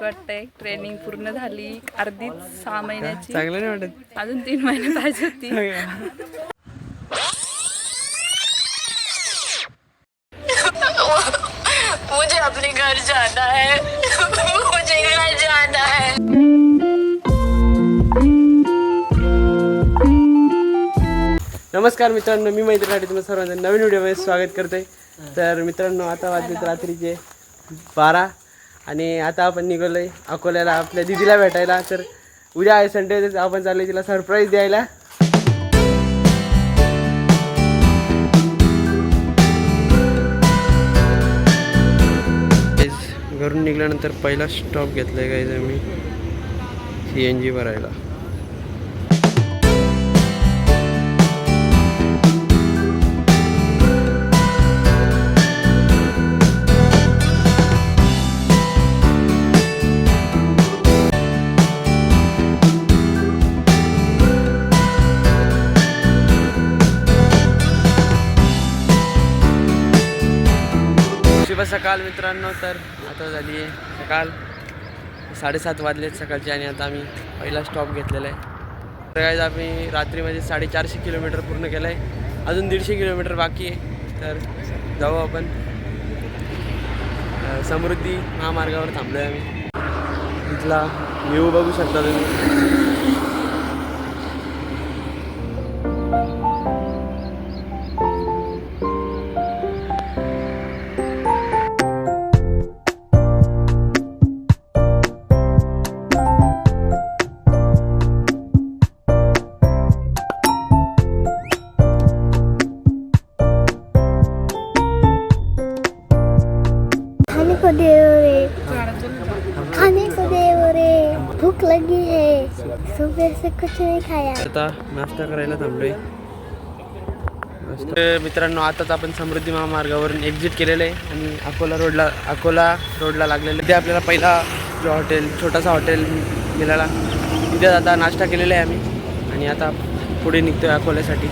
वाटतंय ट्रेनिंग पूर्ण झाली अर्धीच 6 महिन्याची. चांगलं नाही वाटत. अजून 3 महिने पाहिजे होती. मुझे अपने घर जाना है. मुझे घर जाना है. नमस्कार मित्रांनो, मी मैत्री राठी तुम्हाला सर्वांचं नवीन व्हिडिओमध्ये स्वागत करते. तर मित्रांनो, आता वाजलेत रात्रीचे 12 आणि आता आपण निघालोय अकोल्याला आपल्या दीदीला भेटायला. तर उद्या आहे संडे, तर आपण चाललोय तिला सरप्राईज द्यायला. घरून निघाल्यानंतर पहिला स्टॉप घेतलाय गाईज आम्ही CNG भरायला. शुभ सकाळ मित्रांनो. तर आता झाली आहे सकाळ 7:30 वाजलेत सकाळचे आणि आता आम्ही पहिला स्टॉप घेतलेला आहे. तर काय आम्ही रात्रीमध्ये 450 किलोमीटर पूर्ण केलं आहे. अजून 150 किलोमीटर बाकी आहे. तर जाऊ आपण. समृद्धी महामार्गावर थांबलो आहे आम्ही. इथला व्ह्यू बघू शकता तुम्ही. खाने को दे रे, भूख लगी है, सुबह से कुछ नहीं खाया. आता नाश्ता करायला थांबलोय. मित्रांनो, आताच आपण समृद्धी महामार्गावरून एक्झिट केलेलं आहे आणि अकोला रोडला लागलेलं आहे. ते आपल्याला पहिला जो हॉटेल छोटासा हॉटेल मिळाला तिथे आता नाश्ता केलेला आहे आम्ही आणि आता पुढे निघतोय अकोल्यासाठी.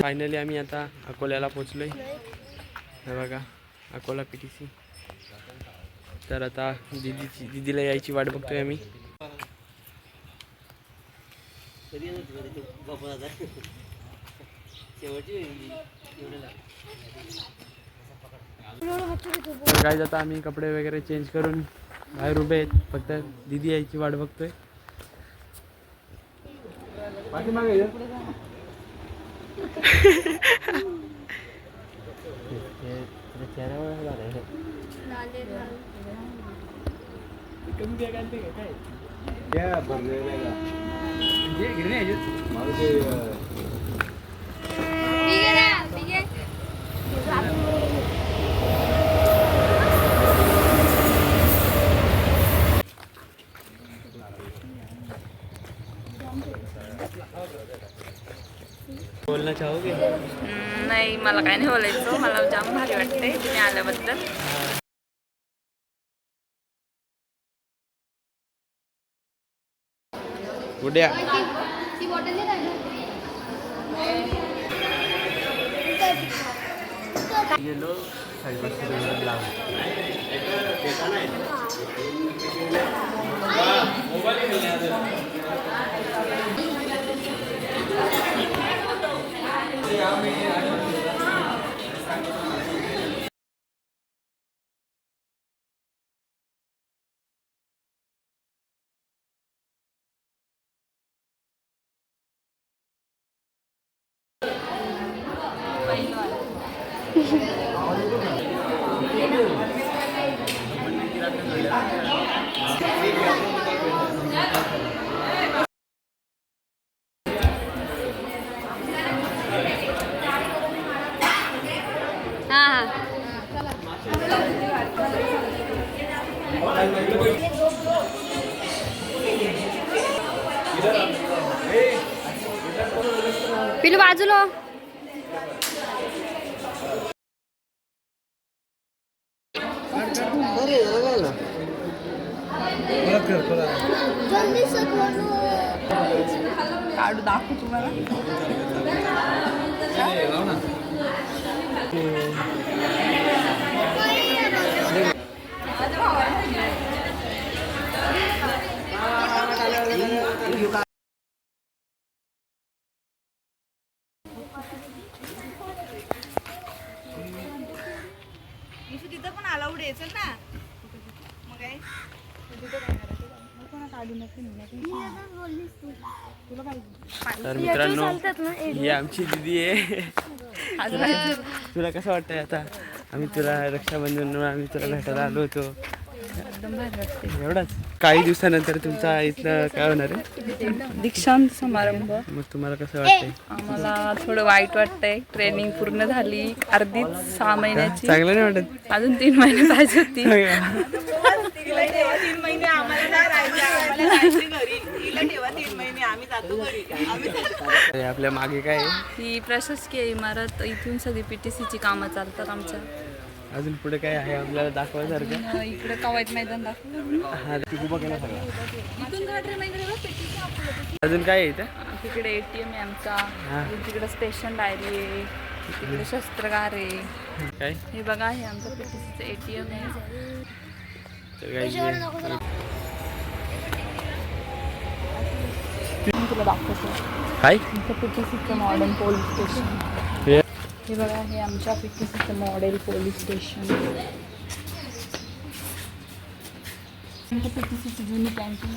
फायनली आम्ही आता अकोल्याला पोचलोय. हे बघा अकोला PTC. तर आता दीदीला यायची वाट बघतोय आम्ही. काय आता आम्ही कपडे वगैरे चेंज करून बाहेर उभे आहेत. फक्त दीदी यायची वाट बघतोय. बोलना चाहोगे? नाही, मला काय नाही बोलायचं. मला जाम भारी वाटते तुम्ही आल्याबद्दल. उद्या गेलो पिलू बाजूला हो. जल्दी से खोलो. काढू दाखवू तुम्हाला. तिथं पण अलाउड आहे चल ना मग काय तर मित्रांनो ही आमची दीदी आहे. तुला कसं वाटतंय आता आम्ही तुला रक्षाबंधन आम्ही तुला भेटायला आलो होतो एवढाच. काही दिवसानंतर तुमचा इथलं काय होणार आहे दीक्षांत समारंभ. मग तुम्हाला कसं वाटतंय? आम्हाला थोडं वाईट वाटतंय. ट्रेनिंग पूर्ण झाली अर्धीच 6 महिन्याची. चांगलं नाही वाटत? अजून 3 महिने पाहिजे होती. 3 महिने आम्हाला नाही राहायचं आम्हाला जायचं घरी तिला ठेवा 3 महिने आम्ही जातो घरी. आपल्या मागे काय आहे? ही प्रशासकीय इमारत. इथून सगळी PTCची कामं चालतात आमच्या. अजून पुढे काय आहे आपल्याला दाखवायसारखं? इकडे कवायत मैदान दाखवलं. हा उभा केला सगळा. इथून घाटरे मैदान PTC. अजून काय आहे इथं? तिकडे ATM आहे आमचा. अजून तिकडे स्टेशन डायरी आहे. तिकडे शस्त्रगार आहे. काय हे बघा हे आमचं PTCचं ATM आहे. तर काय मी तुला दाखवतो. काय आमचं PTCचं मॉडर्न पोलीस स्टेशन. हे बघा हे आमच्या PTCचं मॉडेल पोलीस स्टेशन. आमच्या PTCची जुनी कॅन्टीन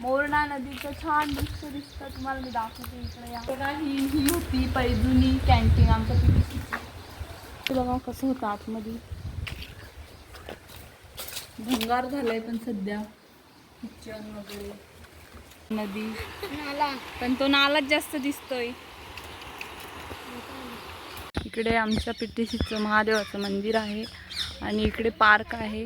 मोरणा नदीचं छान दृश्य दिसतं तुम्हाला. मी दाखवते इकडे या. बघा ही होती जुनी कॅन्टीन आमच्या PTCची. बघा कसं होतं आतमध्ये. भंगार झालंय पण सध्या. किचन वगैरे नदी पण तो नालाच जास्त दिसतोय. इकडे आमच्या PTCचं महादेवाचं मंदिर आहे आणि इकडे पार्क आहे.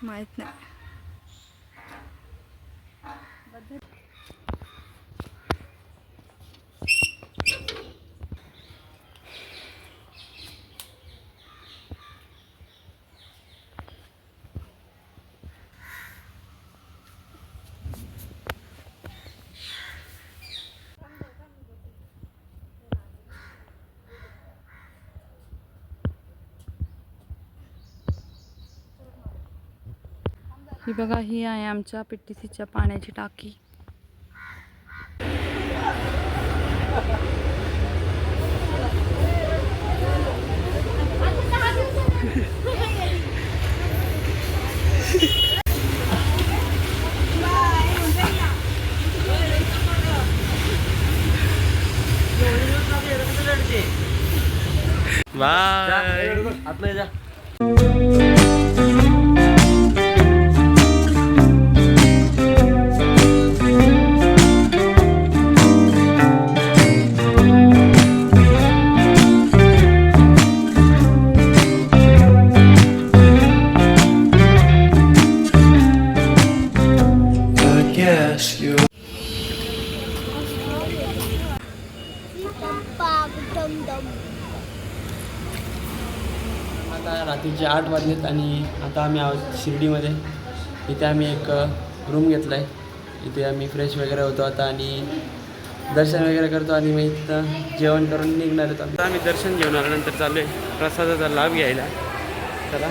माहित नाही. ही बघा ही आहे आमच्या PTCच्या पाण्याची टाकी. बाय. आपलं जा. आता रात्रीचे 8 वाजलेत आणि आता आम्ही आहोत शिर्डीमध्ये. इथे आम्ही एक रूम घेतला आहे. इथे आम्ही फ्रेश वगैरे होतो आता आणि दर्शन वगैरे करतो आणि मग इथं जेवण करून निघणार होतो. आता आम्ही दर्शन घेऊन आल्यानंतर चालू आहे प्रसादाचा लाभ घ्यायला. चला